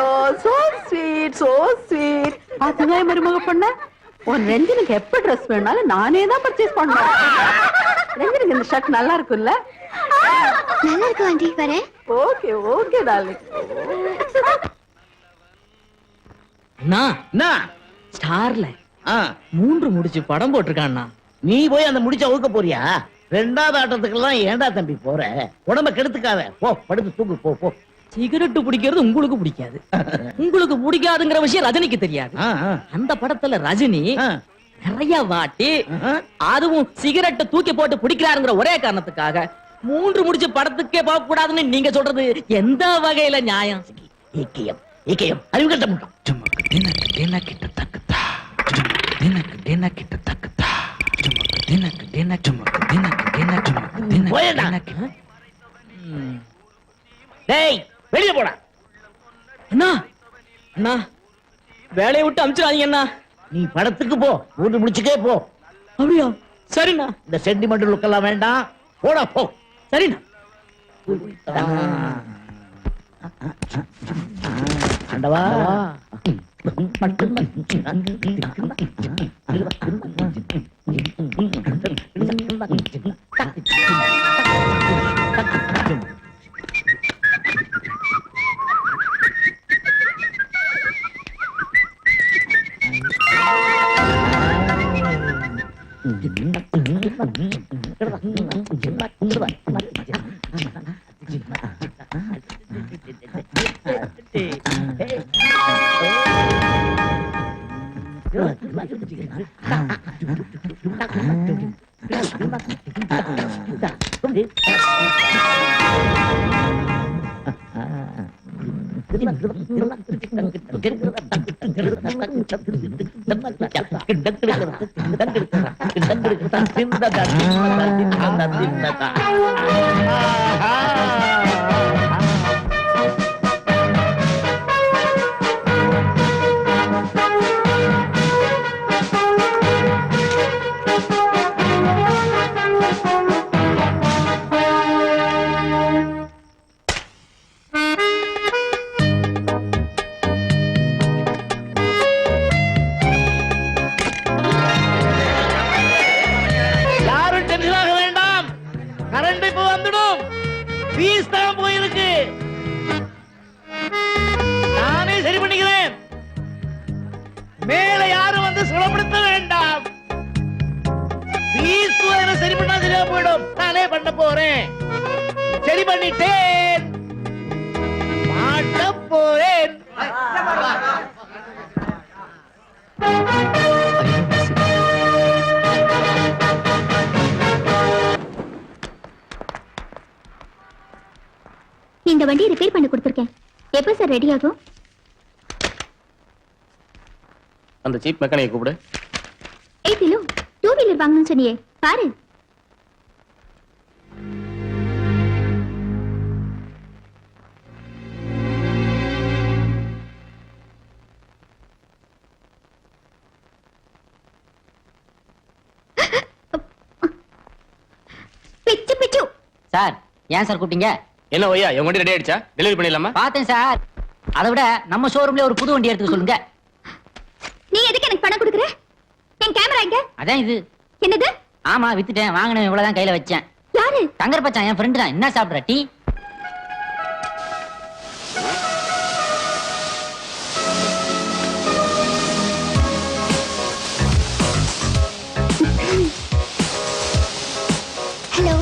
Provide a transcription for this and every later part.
ஐயோ so sweet so sweet. பாத்தீங்க மருமக பொண்ண, உன் ரெஞ்சினுக்கு எப்ப ட்ரெஸ் வேணாலும் நானே தான் பர்ச்சேஸ் பண்ணுவேன். ரெஞ்சினுக்கு இந்த ஷர்ட் நல்லா இருக்குல்ல? நல்லா இருக்கு ஆண்டி, வரேன். Okay okay darling. ஸ்டார்ல 3 முடிச்சு படம் போட்டிருக்கான்னா. நீ போய் அந்த முடிச்ச அவுக்க போறியா? 2வது ஆட்டத்துக்கெல்லாம் ஏண்டா தம்பி போற? உடம்ப கெடுத்துக்காத, போ படுத்து தூங்கு, போ போ. சிகரெட் பிடிக்கிறது உங்களுக்கு பிடிக்காது, உங்களுக்கு பிடிக்காதுங்கிற விஷயம் ரஜினிக்கு தெரியாது. அந்த படத்துல ரஜினி நிறைய வாட்டி அதுவும் சிகரெட்டை தூக்கி போட்டு பிடிக்கிறாருங்கிற ஒரே காரணத்துக்காக 3 முடிச்சு படத்துக்கே போக கூடாதுன்னு நீங்க சொல்றது எந்த வகையில நியாயம்? ஏக்கியம் ஏக்கியம் அறிவுகட்ட முட்டம். சுமக்கு தினக்கு தினக்கிட்ட தக்குதா, சுமக்கு தினக்கு தினக்கிட்ட தக்குதா, சுமக்கு தினக்கு தின சுமக்கு தினக்கு தின சுமக்கு தினக்கு. டேய் வெளிய போடா. அண்ணா அண்ணா வேலையை விட்டு அமிச்சிடாதீங்க அண்ணா. நீ படத்துக்கு போ, 3 முடிச்சுக்கே போ. அப்படியா? சரிண்ணா. இந்த சென்டிமெண்டல் லுக் எல்லாம் வேண்டாம், போடா போ. சரிண்ணா. ஆண்டவா இந்த வண்டியை ரிப்பேர் பண்ணி கொடுத்திருக்கேன். எப்ப சார் ரெடி ஆகும்? அந்த சீப் மெக்கானிக்கை கூப்பிடு. ஏய் திலு, 2 வீலர் வாங்கணும்னு சொன்னியே, பாரு. பிச்சு பிச்சு. சார் ஏன் சார் கூப்பிட்டீங்க? என்ன ஒய்யா, என் வண்டி ரெடி ஆயிடுச்சா? டெலிவரி பண்ணிடலாமா? பார்த்தேன் சார். அதை விட நம்ம ஷோரூம்ல ஒரு புது வண்டி எடுத்துக்க சொல்லுங்க. நீ எதுக்கு எனக்கு பணம் கொடுக்குற? என் கேமரா எங்க? அதான் இது. என்னது? ஆமா வித்துட்டேன், வாங்கினேன், இவ்வளவுதான் கையில வச்சேன். யாரு? தங்கர் பச்சான், என் ஃப்ரெண்டு தான். என்ன சாப்பிடுற? டீ? ஹலோ.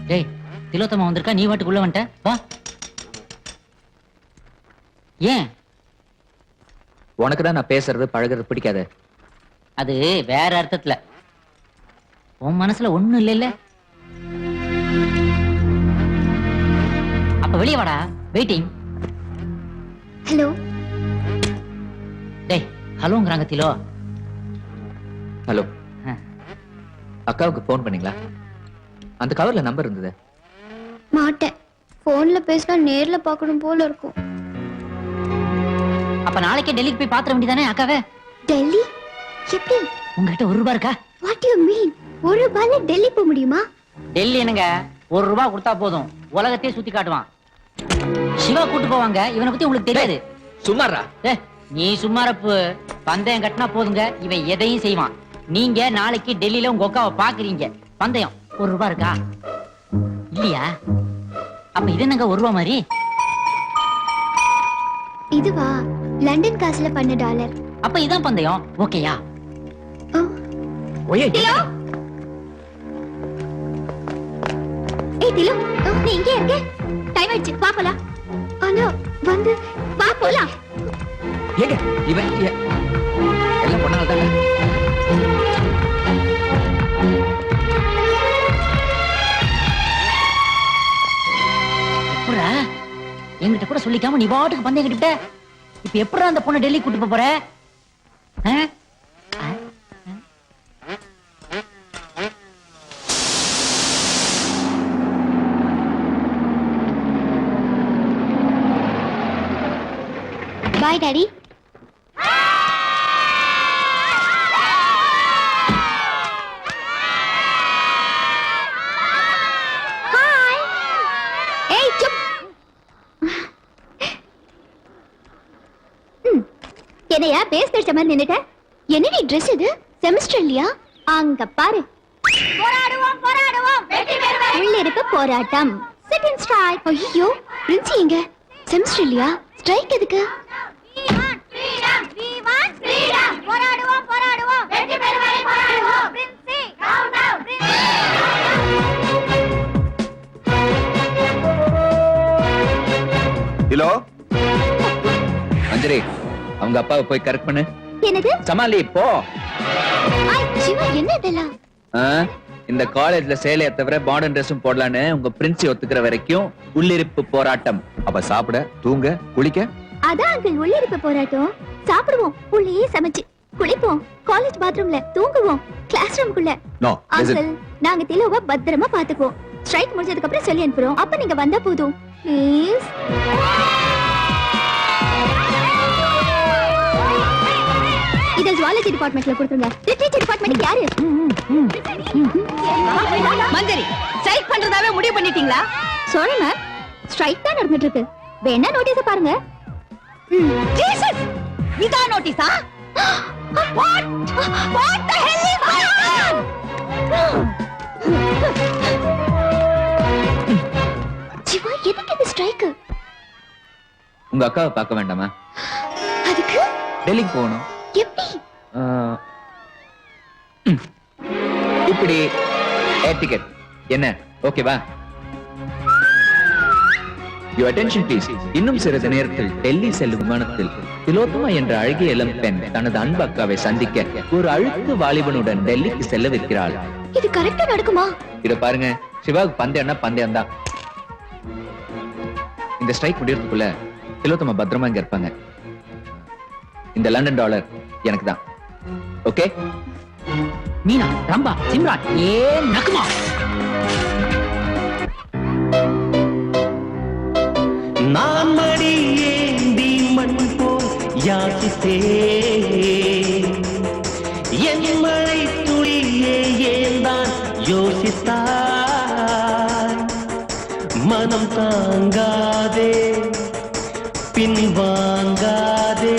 டேய் திலோத்தமா வந்திருக்கா, நீ வாட்டுக்குள்ள வந்துட்ட. வா. ஏன்? உனக்கு தான் நான் பேசுறது பழகிறது பிடிக்காது. அது வேற அர்த்தத்துல. உன் மனசுல ஒண்ணும் இல்ல. அப்ப வெளியே வாடா, வெயிட்டிங். ஹலோ. டேய் ஹலோங்கறாங்க திலோ. ஹலோ. அக்காவுக்கு போன் பண்ணீங்களா? அந்த கவர்ல நம்பர் இருந்தது. மாட்டேன். போன்ல பேசினா நேர்ல பார்க்கணும் போல இருக்கும். அப்ப நாளைக்கே டெல்லிக்கு போய் பாத்திர வேண்டியதானே அக்காவே? டெல்லி எப்படி? உங்ககிட்ட ₹1 இருக்கா? What you mean? ஒரு ரூபாய்ல டெல்லி போக முடியுமா? டெல்லி என்னங்க, ₹1 கொடுத்தா போதும், உலகத்தையே சுத்தி காட்டுவான். சிவா கூட்டு போவாங்க, இவனை பத்தி உங்களுக்கு தெரியாது. சும்மாரா. நீ சும்மாரப்பு. பந்தயம் கட்டினா போதுங்க, இவன் எதையும் செய்வான். நீங்க நாளைக்கு டெல்லியில உங்க அக்காவை பாக்குறீங்க. பந்தயம் ₹1 இருக்கா? இல்லையா? அப்ப இது என்னங்க ₹1 மாதிரி? இதுவா லண்டன் காசுல பண்ண $. அப்ப இதான் பந்தயம். ஓகேயா? ஒயே ஏய் திலு, நீ இங்கே இருக்க? டைம் ஆயிடுச்சு, வா போலாம். ஆனா வந்து வா போலாம். ஏங்க இவன் எல்லாம் பொண்ணால தானே. எப்படா என்கிட்ட கூட சொல்லிக்காம நீ பாட்டுக்கு பந்தயம் கட்டிட்ட. இப்ப எப்படா அந்த பொண்ணை டெல்லி கூட்டு போற? Bye daddy. ஹாய். ஏய் சுப். என்னையா பேஸ் தெரிச்ச மாதிரி நின்னுட்ட? என்னடி Dress இது? செமஸ்டர் இல்லையா? அங்க பாரு. போராடுவோம் போராடுவோம் வெற்றி பெறுவோம். உள்ளிருப்பு போராட்டம். Second strike. ஐயோ பிரின்சி எங்க? செமஸ்டர் இல்லையா? ஸ்ட்ரைக் எதுக்கு? ஹலோ அஞ்சலி, அவங்க அப்பாவை போய் கரெக்ட் பண்ணு. என்னது? சமாளி போ. சிவா என்ன இதெல்லாம்? இந்த காலேஜ்ல சேலைய தவிர மாடர்ன் ட்ரெஸ்ஸும் போடலான்னு உங்க பிரின்சி ஒத்துக்கிற வரைக்கும் உள்ளிருப்பு போராட்டம். அப்ப சாப்பிட, தூங்க, குளிக்க? அதான் அங்கிள் உள்ளிருப்பு போராட்டம். சாப்பிடுவோம், உள்ளேயே சமைச்சு, குளிப்போம், காலேஜ் பாத்ரூம்ல தூங்குவோம், கிளாஸ் ரூம்குள்ள. அங்கிள் நாங்க திலோவ பத்திரமா பாத்துக்குவோம். ஸ்ட்ரைக் முடிஞ்சதுக்கு அப்புறம் சொல்லி அனுப்புறோம். அப்ப நீங்க வந்தா போதும் ப்ளீஸ். இத ஜுவாலஜி டிபார்ட்மெண்ட்ல கொடுத்துருங்க. லிட்டரேச்சர் டிபார்ட்மெண்ட் யாரு? மஞ்சரி ஸ்ட்ரைக் பண்றதாவே முடிவு பண்ணிட்டீங்களா? சாரி மேம், ஸ்ட்ரைக் தான் நடந்துட்டு இருக்கு. வேணா நோட்டீஸ் பாருங்க. ஜீசஸ், இதான் நோட்டீஸா? What the hell is going on? Siva எதுக்கு இந்த ஸ்ட்ரைக்? உங்க அக்காவை பார்க்க வேண்டாமா? அதுக்கு டெல்லிக்கு போகணும். எப்படி? இப்படி ஏர் டிக்கெட் என்ன? ஓகேவா? Your attention please. இன்னும் சிறிது நேரத்தில் டெல்லி செல்லும் விமானத்தில் திலோத்தமா என்ற அழகிய இளம் பெண் தனது அன்பு அக்காவை சந்திக்க ஒரு அழுத்து வாலிபனுடன் டெல்லிக்கு செல்லவிருக்கிறாள். இது கரெக்டா நடக்குமா? இத பாருங்க, சிவாவுக்கு பந்தயம்னா பந்தயம் தான். இந்த ஸ்ட்ரைக் முடியறதுக்குள்ள திலோத்தமா பத்திரமா இங்க இருப்பாங்க. இந்த லண்டன் டாலர் எனக்கு தான். ஓகே? மீனா, ரம்பா, சிம்ரான், நக்குமா. நான் மடி ஏந்தி மண் போல் யாசித்தே என் மழை துளியே ஏந்தான் யோசித்தாய். மனம் தாங்காதே பின்வாங்காதே.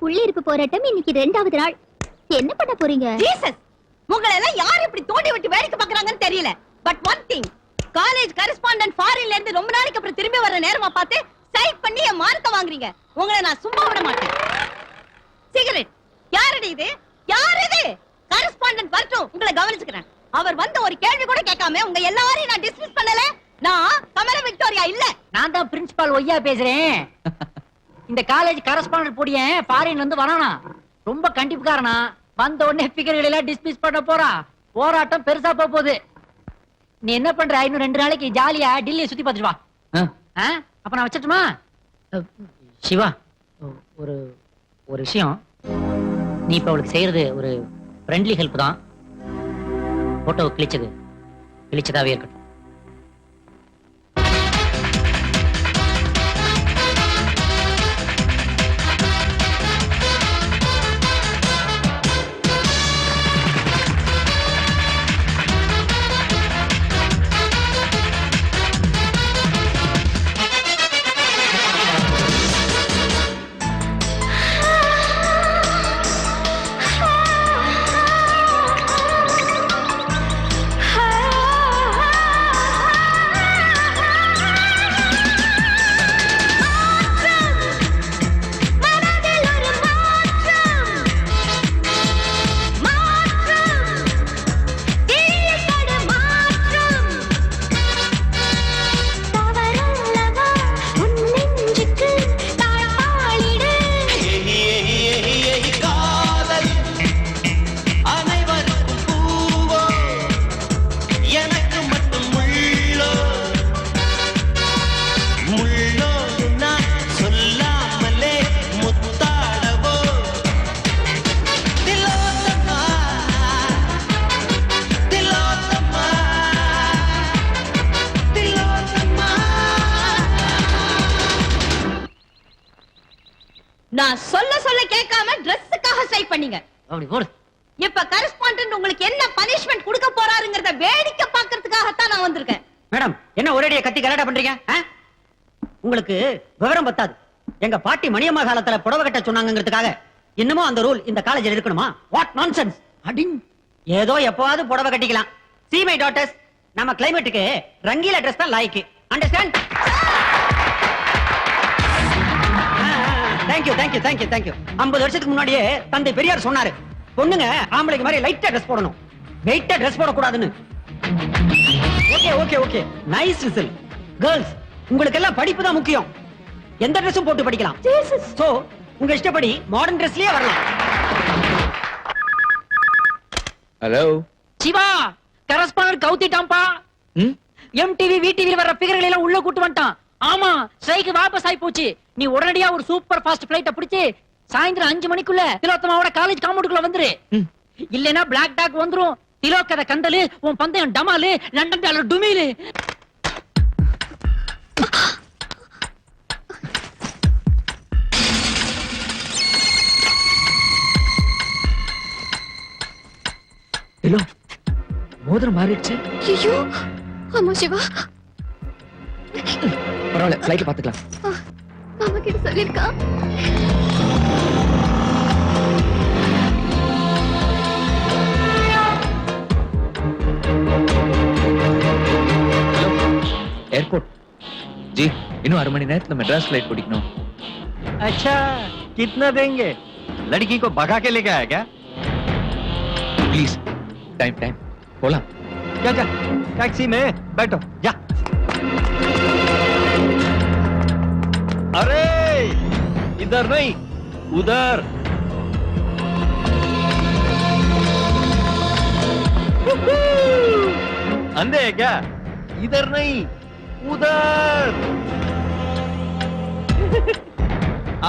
உள்ளிருப்பு போராட்டம் இன்னைக்கு 2வது நாள். என்ன பண்ண போறீங்க? ஜீசஸ், உங்களை எல்லாம் யார் இப்படி தோண்டி விட்டு வேடிக்கை பார்க்கறாங்கன்னு தெரியல. But one thing, college correspondent ஃபாரின்ல இருந்து ரொம்ப நாளைக்கு அப்புறம் திரும்பி வர நேரமா பார்த்து சைட் பண்ணி என் மார்க்க வாங்குறீங்க. உங்களை நான் சும்மா விட மாட்டேன். சிகரெட் யாரடி இது? யார் இது? கரஸ்பாண்டன்ட் வரட்டும், உங்களை கவனிச்சுக்கிறேன். அவர் வந்த ஒரு கேள்வி கூட கேட்காம உங்க எல்லாரையும் நான் டிஸ்மிஸ் பண்ணல. நான் கமல விக்டோரியா இல்ல. நான் தான் பிரின்சிபால் ஒய்யா பேசுறேன். இந்த காலேஜ் கரஸ்பாண்டன்ட் போடியேன் ஃபாரின்ல இருந்து வரானா, ரொம்ப கண்டிப்புக்காரனா. வந்த உடனே ஃபிகர்கள் எல்லாம் டிஸ்மிஸ் பண்ண போறா. போராட்டம் பெருசா போகுது. நீ என்ன பண்ற? இன்னும் 2 நாளைக்கு ஜாலியா டெல்லியை சுத்தி பார்த்துட்டு வா. அப்ப நான் வச்சிட்டுமா? சிவா, ஒரு ஒரு விஷயம். நீ இப்ப அவளுக்கு செய்யறது ஒரு ஃப்ரெண்ட்லி ஹெல்ப் தான். போட்டோ கிழிச்சதாவே இருக்கட்டும். நான் சொல்ல கேட்காம Dressக்காக ஸ்ட்ரைக் பண்ணீங்க. அப்படி போடு. இப்ப கரஸ்பாண்டன்ட் உங்களுக்கு என்ன பனிஷ்மென்ட் கொடுக்க போறாருங்கறத வேடிக்கை பார்க்கிறதுக்காக தான் நான் வந்திருக்கேன். மேடம், என்ன ஒரேடியா கத்தி கலாட்டா பண்றீங்க? உங்களுக்கு விவரம் பத்தாது. எங்க பாட்டி மணியம்மா காலத்துல புடவை கட்ட சொன்னாங்கிறதுக்காக இன்னமும் அந்த ரூல் இந்த காலேஜ்ல இருக்கணுமா? What nonsense. அடிங். ஏதோ எப்பவாவது புடவை கட்டிக்கலாம். See my daughters, நம்ம கிளைமேட்டுக்கு ரங்கீல Dress தான் லாய்க்கு. அண்டர்ஸ்டாண்ட்? Thank you. 50 வருஷத்துக்கு முன்னாடியே தந்தை பெரியார் சொன்னாரு, பொண்ணுங்க ஆம்பளைக்கு மாதிரி லைட்டா Dress போடணும், வெயிட்டா Dress போட கூடாதுன்னு. Okay nice whistle. கேர்ள்ஸ், உங்களுக்கு எல்லாம் படிப்பு தான் முக்கியம். எந்த Dressம் போட்டு படிக்கலாம். சோ உங்க இஷ்டப்படி மாடர்ன் Dressலயே வரலாம். ஹலோ சிவா, கரஸ்பாண்டன்ட் கவுத்திட்டாம்பா. எம்டிவி விடிவில வர்ற ஃபிகர்கள் எல்லாம் உள்ள கூட்டு வந்துட்டான். ஆமா, ஸ்ட்ரைக் வாபஸ் ஆயி போச்சு. நீ உடனடியா ஒரு சூப்பர் ஃபாஸ்ட் ஃளைட்ட பிடிச்சு சாயந்திரம் 5 மணிக்குள்ள திலோத்தமாவோட காலேஜ் காம்பவுண்டுக்குள்ள வந்துரு. இல்லனா பிளாக் டாக் வந்துரும். திலோக்கத கந்தலு, உன் பந்தயம் டமாலு, லண்டன் டாலர் டுமிலு. ஹலோ, மோதிரம் மாறிடுச்சு. ஐயோ, ஆமா சிவா. பரவாயில்ல, ஃளைட் பாத்துக்கலாம். மாமா கிட்ட சொல்லிருக்கா? एयरपोर्ट जी, இன்னும் 1/2 மணி நேரத்துல மெட்ராஸ் फ्लाइट பிடிக்கணும். अच्छा, कितना देंगे? लड़की को भगा के लेके आया क्या? प्लीज, टाइम போலாம். जा टैक्सी में बैठो, जा. अरे इधर नहीं, उधर. अंधे है क्या? इधर नहीं, उधर.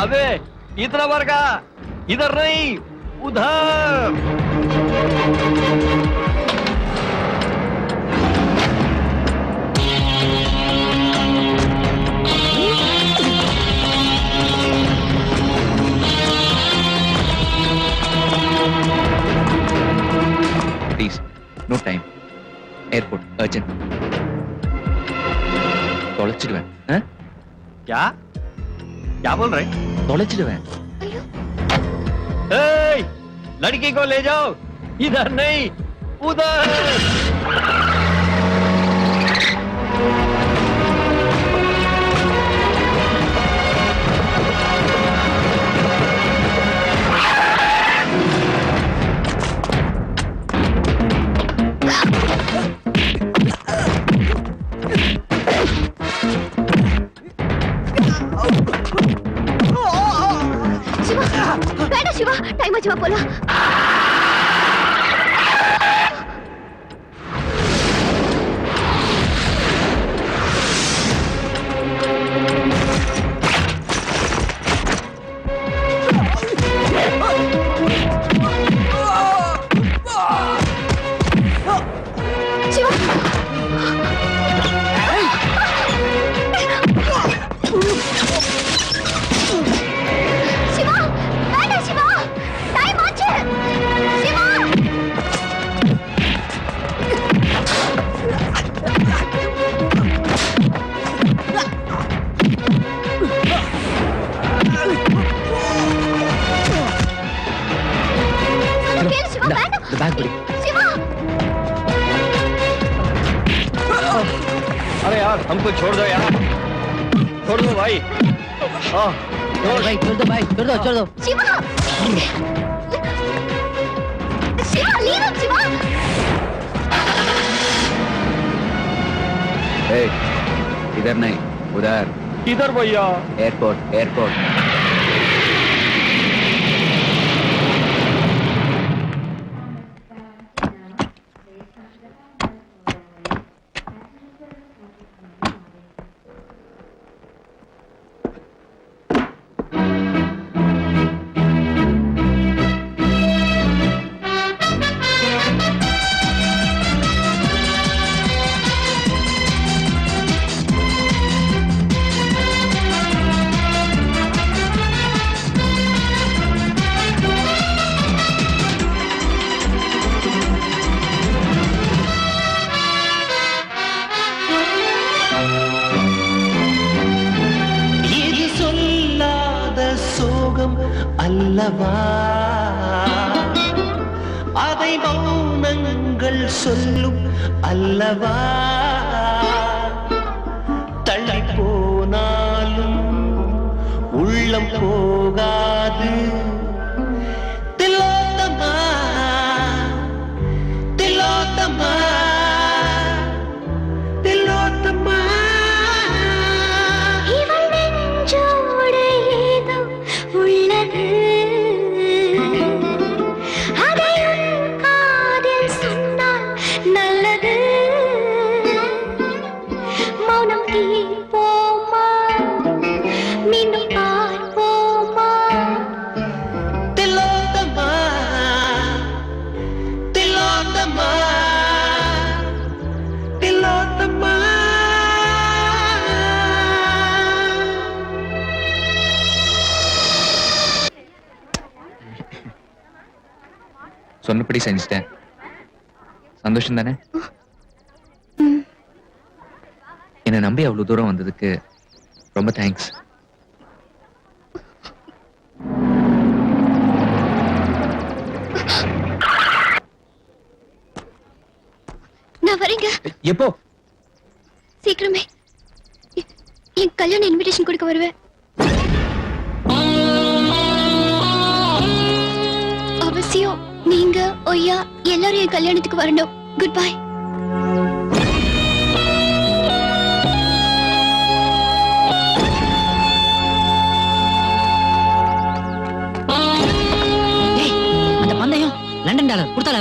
अबे इतना बार का, इधर नहीं, उधर. Please, no time. Airport urgent. தொலைச்சிடுவேன். क्या बोल रहे? தொலைச்சிடுவேன். ஐயோ, ए, लड़की को ले जाओ, इधर नहीं, उधर। சிவா வேண்டாம் சிவா டைம் ஆச்சு வா போலாம் சிவா வேண்டாம் சிவா டைம் ஆச்சு சிவா கேளு சிவா வேண்டாம் பேக் பிடி. சிவா अरे यार हमको छोड़ दो यार, छोड़ दो भाई। भाई छोड़ दो भाई, छोड़ दो। சிவா சிவா லீவ் ஹிம் சிவா ए, इधर नहीं, उधर। इधर भैया। Airport, airport. இது சொல்லாத சோகம் அல்லவா, அதை மௌனங்கள் சொல்லும் அல்லவா, தள்ளி போனாலும் உள்ளம் போகாது. திலோத்தமா, திலோத்தமா, திலோத்தமா. இவள் நெஞ்சோடு ஏதோ உள்ளது, அதை உன் காதில் சொன்னால் நல்லது. மௌனம் தீர்ப்போமா, மீண்டும் பார்ப்போமா. திலோத்தமா, திலோத்தமா, திலோத்தமா. சொன்னபடி செஞ்சுட்டேன். சந்தோஷம் தானே? என்னை நம்பி அவ்வளவு தூரம் வந்ததுக்கு ரொம்ப தேங்க்ஸ். நான் வரேங்க. எப்போ? சீக்கிரமே என் கல்யாண இன்விடேஷன் கொடுக்க வருவேன். அவசியம் நீங்க ஒய்யா எல்லாரும் என் கல்யாணத்துக்கு வரணும். Good bye. அந்த பந்தயம் லண்டன் டாலர் கொடுத்தால